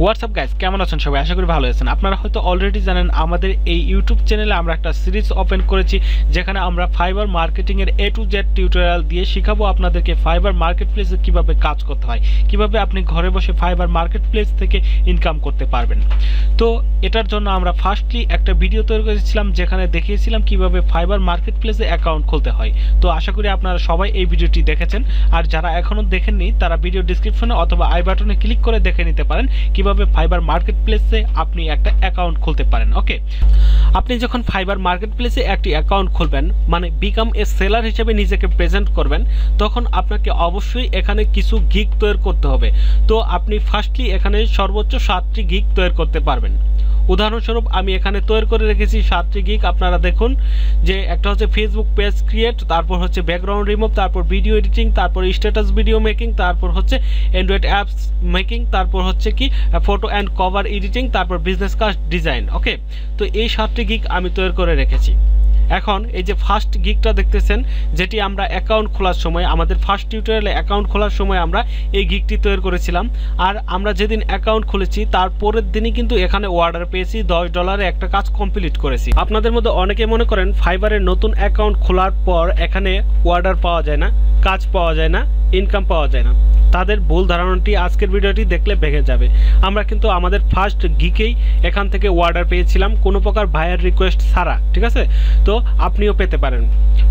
WhatsApp guys, কেমন আছেন সবাই? আশা করি ভালো আছেন। আপনারা হয়তো অলরেডি জানেন আমাদের এই ইউটিউব চ্যানেলে আমরা একটা সিরিজ ওপেন করেছি, যেখানে আমরা ফাইবার মার্কেটিংয়ের A to Z টিউটোরিয়াল দিয়ে শেখাবো আপনাদেরকে ফাইবার মার্কেট প্লেসে কীভাবে কাজ করতে হয়, কিভাবে আপনি ঘরে বসে ফাইবার মার্কেট প্লেস থেকে ইনকাম করতে পারবেন। তো এটার জন্য আমরা ফার্স্টলি একটা ভিডিও তৈরি করেছিলাম, যেখানে দেখিয়েছিলাম কিভাবে ফাইবার মার্কেট প্লেসে অ্যাকাউন্ট খুলতে হয়। তো আশা করি আপনারা সবাই এই ভিডিওটি দেখেছেন, আর যারা এখনও দেখেননি তারা ভিডিও ডিসক্রিপশনে অথবা আই বাটনে ক্লিক করে দেখে নিতে পারেন কিভাবে ফাইবার মার্কেট প্লেসে আপনি একটা অ্যাকাউন্ট খুলতে পারেন। ওকে, আপনি যখন ফাইবার মার্কেট প্লেসে একটি অ্যাকাউন্ট খুলবেন, মানে বিকাম এ সেলার হিসেবে নিজেকে প্রেজেন্ট করবেন, তখন আপনাকে অবশ্যই এখানে কিছু গিগ তৈরি করতে হবে। তো আপনি ফার্স্টলি এখানে সর্বোচ্চ 7টি গিগ তৈরি করতে পারবেন। উদাহরণস্বরূপ আমি এখানে তৈরি করে রেখেছি 7টি গিগ। আপনারা দেখুন যে একটা হচ্ছে ফেসবুক পেজ ক্রিয়েট, তারপর হচ্ছে ব্যাকগ্রাউন্ড রিমুভ, তারপর ভিডিও এডিটিং, তারপর স্ট্যাটাস ভিডিও মেকিং, তারপর হচ্ছে অ্যান্ড্রয়েড অ্যাপস মেকিং, তারপর হচ্ছে কি ফটো অ্যান্ড কভার এডিটিং, তারপর বিজনেস কার্ড ডিজাইন। ওকে, তো এই 7টি গিগ আমি তৈরি করে রেখেছি। এখন এই যে ফার্স্ট গিগটা দেখতেছেন, যেটি আমরা অ্যাকাউন্ট খোলার সময়, আমাদের ফার্স্ট টিউটোরিয়ালে অ্যাকাউন্ট খোলার সময় আমরা এই গিগটি তৈরি করেছিলাম। আর আমরা যেদিন অ্যাকাউন্ট খুলেছি তার পরের দিনই কিন্তু এখানে অর্ডার পেয়েছি, $10 একটা কাজ কমপ্লিট করেছি। আপনাদের মধ্যে অনেকে মনে করেন ফাইবারের নতুন অ্যাকাউন্ট খোলার পর এখানে অর্ডার পাওয়া যায় না, কাজ পাওয়া যায় না, ইনকাম পাওয়া যায় না। তাদের ভুল ধারণাটি আজকের ভিডিওটি দেখলে ভেঙে যাবে। আমরা কিন্তু আমাদের ফার্স্ট গিকেই এখান থেকে অর্ডার পেয়েছিলাম, কোনো প্রকার ভাইয়ার রিকোয়েস্ট ছাড়া। ঠিক আছে, তো আপনিও পেতে পারেন।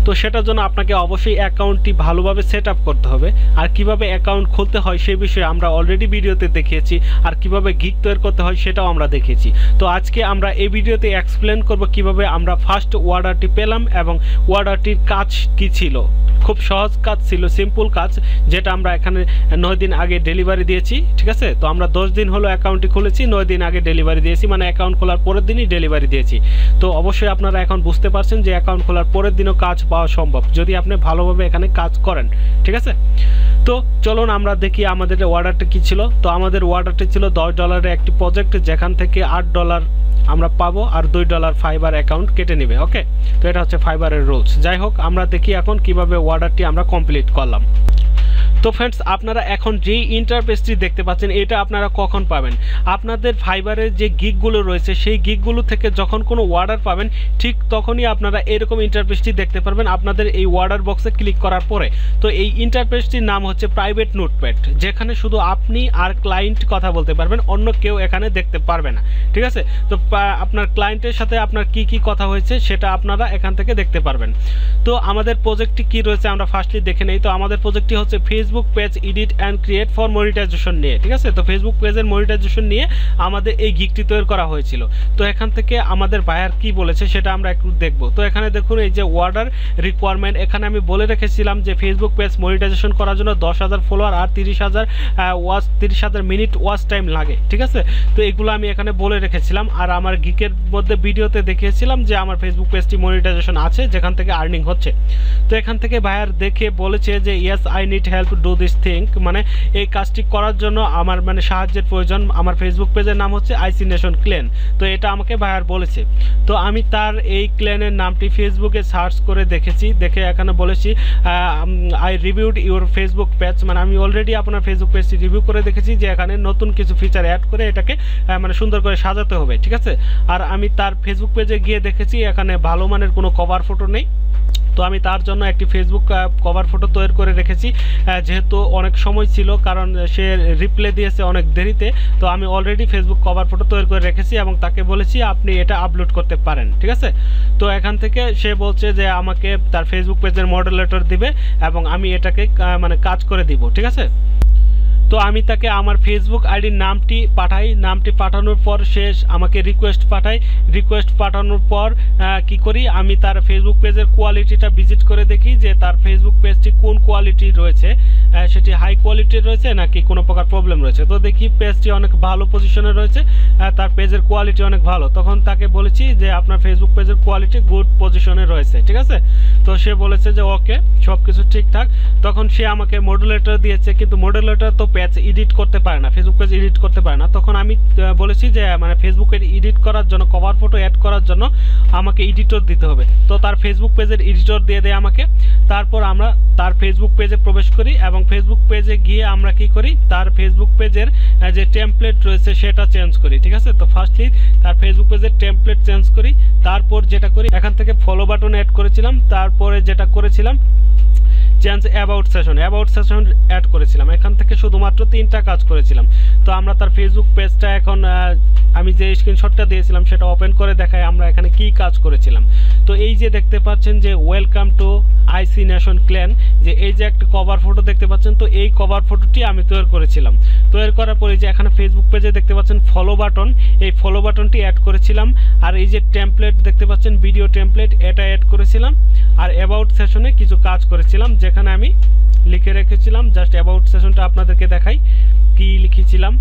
তো সেটার জন্য আপনাকে অবশ্যই অ্যাকাউন্টটি ভালোভাবে সেট আপ করতে হবে। আর কিভাবে অ্যাকাউন্ট খুলতে হয় সেই বিষয়ে আমরা অলরেডি ভিডিওতে দেখিয়েছি, আর কিভাবে গিগ তৈরি করতে হয় সেটাও আমরা দেখিয়েছি। তো আজকে আমরা এই ভিডিওতে এক্সপ্লেন করব কিভাবে আমরা ফার্স্ট অর্ডারটি পেলাম এবং অর্ডারটির কাজ কি ছিল। খুব সহজ কাজ ছিল, সিম্পল কাজ, যেটা আমরা এখানে 9 দিন আগে ডেলিভারি দিয়েছি। ঠিক আছে, তো আমরা 10 দিন হলো অ্যাকাউন্টটি খুলেছি, 9 দিন আগে ডেলিভারি দিয়েছি, মানে অ্যাকাউন্ট খোলার পরের দিনই ডেলিভারি দিয়েছি। তো অবশ্যই আপনারা এখন বুঝতে পারছেন যে অ্যাকাউন্ট খোলার পরের দিনও কাজ পাওয়া সম্ভব যদি আপনি ভালোভাবে এখানে কাজ করেন। ঠিক আছে, তো চলুন আমরা দেখি আমাদের অর্ডারটা কি ছিল। তো আমাদের অর্ডারটি ছিল $10 একটি প্রজেক্ট, যেখান থেকে $8 আমরা পাবো আর $2 ফাইবার অ্যাকাউন্ট কেটে নেবে। ওকে, তো এটা হচ্ছে ফাইবারের রুলস। যাই হোক, আমরা দেখি এখন কিভাবে অর্ডারটি আমরা কমপ্লিট করলাম। তো ফ্রেন্ডস, আপনারা এখন যেই ইন্টারফেসটি দেখতে পাচ্ছেন, এটা আপনারা কখন পাবেন? আপনাদের ফাইবারের যে গিগগুলো রয়েছে সেই গিগগুলো থেকে যখন কোনো অর্ডার পাবেন, ঠিক তখনই আপনারা এরকম ইন্টারফেসটি দেখতে পারবেন আপনাদের এই অর্ডার বক্সে ক্লিক করার পরে। তো এই ইন্টারফেসটির নাম হচ্ছে প্রাইভেট নোটপ্যাড, যেখানে শুধু আপনি আর ক্লায়েন্ট কথা বলতে পারবেন, অন্য কেউ এখানে দেখতে পারবে না। ঠিক আছে, তো আপনার ক্লায়েন্টের সাথে আপনার কি কি কথা হয়েছে সেটা আপনারা এখান থেকে দেখতে পারবেন। তো আমাদের প্রজেক্টটি কি রয়েছে আমরা ফার্স্টলি দেখে নেই। তো আমাদের প্রজেক্টটি হচ্ছে Facebook page edit and create for monetization নিয়ে। ঠিক আছে, তো ফেসবুক পেজের মনিটাইজেশন নিয়ে আমাদের এই গিগটি তৈরি করা হয়েছিল। তো এখান থেকে আমাদের বায়ার কি বলেছে সেটা আমরা একটু দেখব। তো এখানে দেখুন এই যে অর্ডার রিকোয়ারমেন্ট, এখানে আমি বলে রেখেছিলাম যে ফেসবুক পেজ মনিটাইজেশন করার জন্য 10,000 ফলোয়ার আর 30,000 মিনিট ওয়াচ টাইম লাগে। ঠিক আছে, তো এগুলো আমি এখানে বলে রেখেছিলাম। আর আমার গিকের মধ্যে ভিডিওতে দেখিয়েছিলাম যে আমার ফেসবুক পেজটি মনিটাইজেশন আছে, যেখান থেকে আর্নিং হচ্ছে। তো এখান থেকে বায়ার দেখে বলেছে যে yes I need help do this thing, মানে এই কাজটি করার জন্য আমার মানে সাহায্যের প্রয়োজন। আমার ফেসবুক পেজের নাম হচ্ছে আইসি নেশন ক্লেন। তো এটা আমাকে বায়ার বলেছে। তো আমি তার এই ক্লেনের নামটি ফেসবুকে সার্চ করে দেখেছি, দেখে এখানে বলেছি I reviewed your Facebook page, মানে আমি অলরেডি আপনার ফেসবুক পেজটি রিভিউ করে দেখেছি যে এখানে নতুন কিছু ফিচার অ্যাড করে এটাকে মানে সুন্দর করে সাজাতে হবে। ঠিক আছে, আর আমি তার ফেসবুক পেজে গিয়ে দেখেছি এখানে ভালো মানের কোনো কভার ফটো নেই। তো আমি তার জন্য একটি ফেসবুক কভার ফটো তৈরি করে রেখেছি, যেহেতু অনেক সময় ছিল, কারণ সে রিপ্লাই দিয়েছে অনেক দেরিতে। তো আমি অলরেডি ফেসবুক কভার ফটো তৈরি করে রেখেছি এবং তাকে বলেছি আপনি এটা আপলোড করতে পারেন। ঠিক আছে, তো এখান থেকে সে বলছে যে আমাকে তার ফেসবুক পেজের মডারেটর দিবে এবং আমি এটাকে মানে কাজ করে দিব। ঠিক আছে, তো আমি তাকে আমার ফেসবুক আইডির নামটি পাঠাই। নামটি পাঠানোর পর সে আমাকে রিকোয়েস্ট পাঠায়। রিকোয়েস্ট পাঠানোর পর কি করি, আমি তার ফেসবুক পেজের কোয়ালিটিটা ভিজিট করে দেখি যে তার ফেসবুক পেজটি কোন কোয়ালিটি রয়েছে, সেটি হাই কোয়ালিটির রয়েছে নাকি কোনো প্রকার প্রবলেম রয়েছে। তো দেখি পেজটি অনেক ভালো পজিশনে রয়েছে, তার পেজের কোয়ালিটি অনেক ভালো। তখন তাকে বলেছি যে আপনার ফেসবুক পেজের কোয়ালিটি গুড পজিশনে রয়েছে। ঠিক আছে, তো সে বলেছে যে ওকে, সব কিছু ঠিকঠাক। তখন সে আমাকে মডুলেটর দিয়েছে, কিন্তু মডুলেটর তো পেজ এডিট করতে পারে না, ফেসবুক পেজ এডিট করতে পারে না। তখন আমি বলেছি যে মানে ফেসবুকের এডিট করার জন্য, কভার ফটো অ্যাড করার জন্য আমাকে এডিটর দিতে হবে। তো তার ফেসবুক পেজের এডিটর দিয়ে দেয় আমাকে। তারপর আমরা তার ফেসবুক পেজে প্রবেশ করি এবং ফেসবুক পেজে গিয়ে আমরা কি করি, তার ফেসবুক পেজের যে টেমপ্লেট রয়েছে সেটা চেঞ্জ করি। ঠিক আছে, তো ফার্স্টলি তার ফেসবুক পেজের টেমপ্লেট চেঞ্জ করি। তারপর যেটা করি, এখান থেকে ফলো বাটন অ্যাড করেছিলাম। তারপরে যেটা করেছিলাম চেঞ্জ অ্যাবাউট সেশন অ্যাড করেছিলাম। এখান থেকে শুধুমাত্র 3টা কাজ করেছিলাম। তো আমরা তার ফেসবুক পেজটা এখন আমি যে স্ক্রিনশটটা দিয়েছিলাম সেটা ওপেন করে দেখাই আমরা এখানে কি কাজ করেছিলাম। তো এই যে দেখতে পাচ্ছেন যে welcome to IC nation clan, যে এই যে একটা কভার ফটো দেখতে পাচ্ছেন, তো এই কভার ফটোটি আমি তৈরি করেছিলাম। তৈরি করার পরে যে এখানে ফেসবুক পেজে দেখতে পাচ্ছেন ফলো বাটন, এই ফলো বাটনটি অ্যাড করেছিলাম। আর এই যে টেমপ্লেট দেখতে পাচ্ছেন ভিডিও টেমপ্লেট, এটা অ্যাড করেছিলাম। আর অ্যাবাউট সেশনে কিছু কাজ করেছিলাম যেখানে আমি লিখে রেখেছিলাম। জাস্ট অ্যাবাউট সেশনটা আপনাদেরকে দেখাই কি লিখেছিলাম।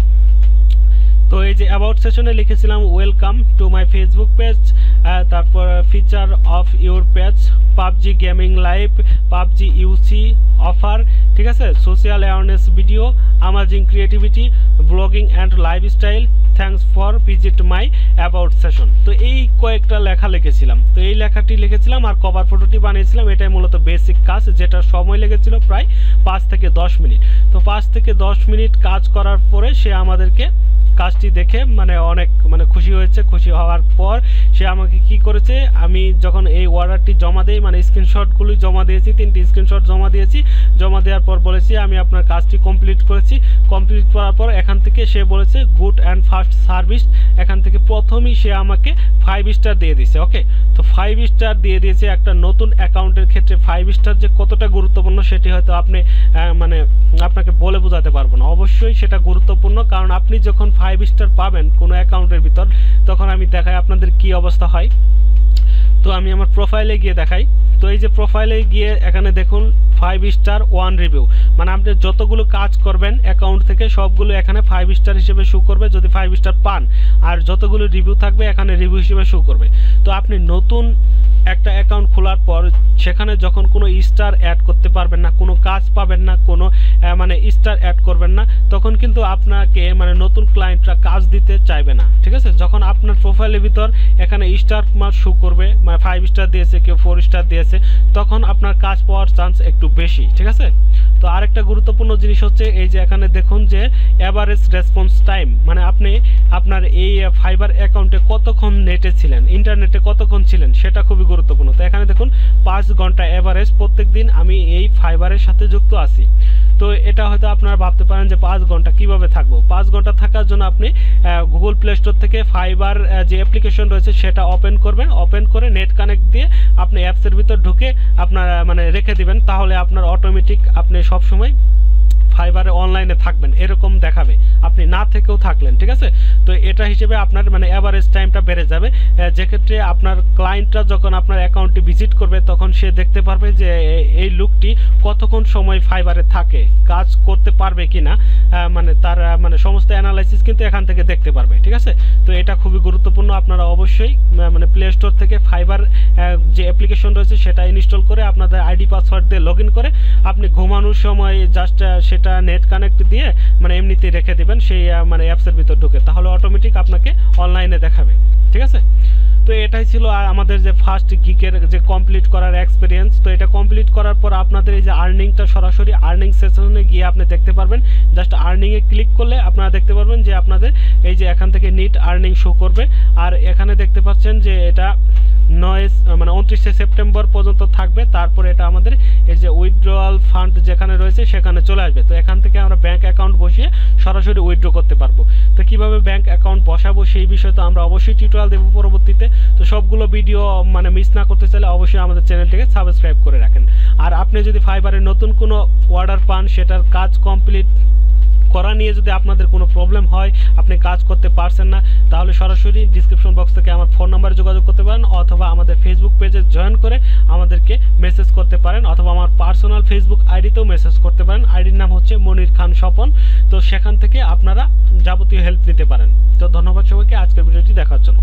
তো এই যে অ্যাবাউট সেশনে লিখেছিলাম welcome to my Facebook page, তারপর feature of your page, PUBG gaming live, PUBG UC offer, ঠিক আছে, social awareness video, amazing creativity, blogging and lifestyle, thanks for visit my about session. তো এই কয়েকটা লেখা লিখেছিলাম। তো এই লেখাটি লিখেছিলাম আর কভার ফটোটি বানিয়েছিলাম। এটাই মূলত বেসিক কাজ, যেটা সময় লেগেছিল প্রায় 5 থেকে 10 মিনিট। তো 5 থেকে 10 মিনিট কাজ করার পরে সে আমাদেরকে কাজটি দেখে অনেক খুশি হয়েছে। খুশি হওয়ার পর সে আমাকে কি করেছে, আমি যখন এই অর্ডারটি জমা দিই, স্ক্রিনশটগুলি জমা দিয়েছি, 3টি স্ক্রিনশট জমা দিয়েছি। জমা দেওয়ার পর বলেছি আমি আপনার কাজটি কমপ্লিট করেছি। কমপ্লিট করার পর এখান থেকে সে বলেছে গুড অ্যান্ড ফাস্ট সার্ভিস। এখান থেকে প্রথমেই সে আমাকে 5 স্টার দিয়ে দিয়েছে। ওকে, তো 5 স্টার দিয়ে দিয়েছে। একটা নতুন অ্যাকাউন্টের ক্ষেত্রে 5 স্টার যে কতটা গুরুত্বপূর্ণ সেটি হয়তো আপনি আপনাকে বলে বোঝাতে পারবো না। অবশ্যই সেটা গুরুত্বপূর্ণ, কারণ আপনি যখন 5 স্টার পাবেন কোনো অ্যাকাউন্টের ভিতর, তখন আমি দেখাই আপনাদের কি অবস্থা হয়। তো আমি আমার প্রোফাইলে গিয়ে দেখাই। তো এই যে প্রোফাইলে গিয়ে এখানে দেখুন 5 স্টার 1 রিভিউ, আপনি যতগুলো কাজ করবেন অ্যাকাউন্ট থেকে সবগুলো এখানে 5 স্টার হিসেবে শো করবে যদি 5 স্টার পান, আর যতগুলো রিভিউ থাকবে এখানে রিভিউ হিসেবে শো করবে। তো আপনি নতুন একটা অ্যাকাউন্ট খোলার পর সেখানে যখন কোনো স্টার অ্যাড করতে পারবেন না, কোনো কাজ পাবেন না, কোনো স্টার অ্যাড করবেন না, তখন কিন্তু আপনাকে নতুন ক্লায়েন্টরা কাজ দিতে চাইবে না। ঠিক আছে, যখন আপনার প্রোফাইলের ভিতর এখানে স্টার মার্ক শো করবে, 5 স্টার দিয়েছে, কেউ 4 স্টার দিয়েছে, তখন আপনার কাজ পাওয়ার চান্স একটু বেশি। ঠিক আছে, তো আরেকটা গুরুত্বপূর্ণ জিনিস হচ্ছে এই যে এখানে দেখুন যে অ্যাভারেজ রেসপন্স টাইম, আপনি আপনার এই ফাইবার অ্যাকাউন্টে কতক্ষণ নেটে ছিলেন, ইন্টারনেটে কতক্ষণ ছিলেন, সেটা খুবই গুরুত্বপূর্ণ। তো এখানে দেখুন 5 ঘন্টা অ্যাভারেজ প্রত্যেক দিন আমি এই ফাইবারের সাথে যুক্ত আছি। তো এটা হয়তো আপনারা ভাবতে পারেন যে 5 ঘন্টা কিভাবে থাকবো। 5 ঘন্টা থাকার জন্য আপনি গুগল প্লে স্টোর থেকে ফাইবার যে অ্যাপ্লিকেশন রয়েছে সেটা ওপেন করবেন। ওপেন করে নেট কানেক্ট দিয়ে আপনি অ্যাপসের ভিতর ঢুকে আপনার রেখে দিবেন, তাহলে আপনার অটোমেটিক আপনি সবসময় ফাইবারে অনলাইনে থাকবেন এরকম দেখাবে, আপনি না থেকেও থাকলেন। ঠিক আছে, তো এটা হিসেবে আপনার অ্যাভারেজ টাইমটা বেড়ে যাবে, যে ক্ষেত্রে আপনার ক্লায়েন্টরা যখন আপনার অ্যাকাউন্টটি ভিজিট করবে তখন সে দেখতে পারবে যে এই লোকটি কতক্ষণ সময় ফাইবারে থাকে, কাজ করতে পারবে কিনা, তার সমস্ত অ্যানালাইসিস কিন্তু এখান থেকে দেখতে পারবে। ঠিক আছে, তো এটা খুবই গুরুত্বপূর্ণ। আপনারা অবশ্যই প্লে স্টোর থেকে ফাইবার যে অ্যাপ্লিকেশন রয়েছে সেটা ইনস্টল করে আপনাদের আইডি পাসওয়ার্ড দিয়ে লগ ইন করে আপনি ঘুমানোর সময় জাস্ট সেটা নেট কানেক্ট দিয়ে এমনিতেই রেখে দিবেন সেই অ্যাপসের ভিতর ঢুকে, তাহলে অটোমেটিক আপনাকে অনলাইনে দেখাবে। ঠিক আছে, তো এটাই ছিল আমাদের যে ফার্স্ট গিকের যে কমপ্লিট করার এক্সপিরিয়েন্স। তো এটা কমপ্লিট করার পর আপনাদের এই যে আর্নিংটা সরাসরি আর্নিং সেশনে গিয়ে আপনি দেখতে পারবেন। জাস্ট আর্নিংয়ে ক্লিক করলে আপনারা দেখতে পারবেন যে আপনাদের এই যে এখান থেকে নিট আর্নিং শো করবে। আর এখানে দেখতে পাচ্ছেন যে এটা 29 সেপ্টেম্বর পর্যন্ত থাকবে। তারপরে এটা আমাদের এই যে উইথড্রয়াল ফান্ড যেখানে রয়েছে সেখানে চলে আসবে। তো এখান থেকে আমরা ব্যাংক অ্যাকাউন্ট বসিয়ে সরাসরি উইথড্র করতে পারবো। তো কিভাবে ব্যাংক অ্যাকাউন্ট বসাবো সেই বিষয়ে তো আমরা অবশ্যই টিউটোরিয়াল দেবো পরবর্তীতে। তো সবগুলো ভিডিও মিস না করতে চাইলে অবশ্যই আমাদের চ্যানেলটিকে সাবস্ক্রাইব করে রাখেন। আর আপনি যদি ফাইবারের নতুন কোনো অর্ডার পান, সেটার কাজ কমপ্লিট করা নিয়ে যদি আপনাদের কোনো প্রবলেম হয়, আপনি কাজ করতে পারছেন না, তাহলে সরাসরি ডিসক্রিপশন বক্স থেকে আমার ফোন নাম্বারে যোগাযোগ করতে পারেন, অথবা আমাদের ফেসবুক পেজে জয়েন করে আমাদেরকে মেসেজ করতে পারেন, অথবা আমার পার্সোনাল ফেসবুক আইডিতেও মেসেজ করতে পারেন। আইডির নাম হচ্ছে মনির খান স্বপন। তো সেখান থেকে আপনারা যাবতীয় হেল্প নিতে পারেন। তো ধন্যবাদ সবাইকে আজকের ভিডিওটি দেখার জন্য।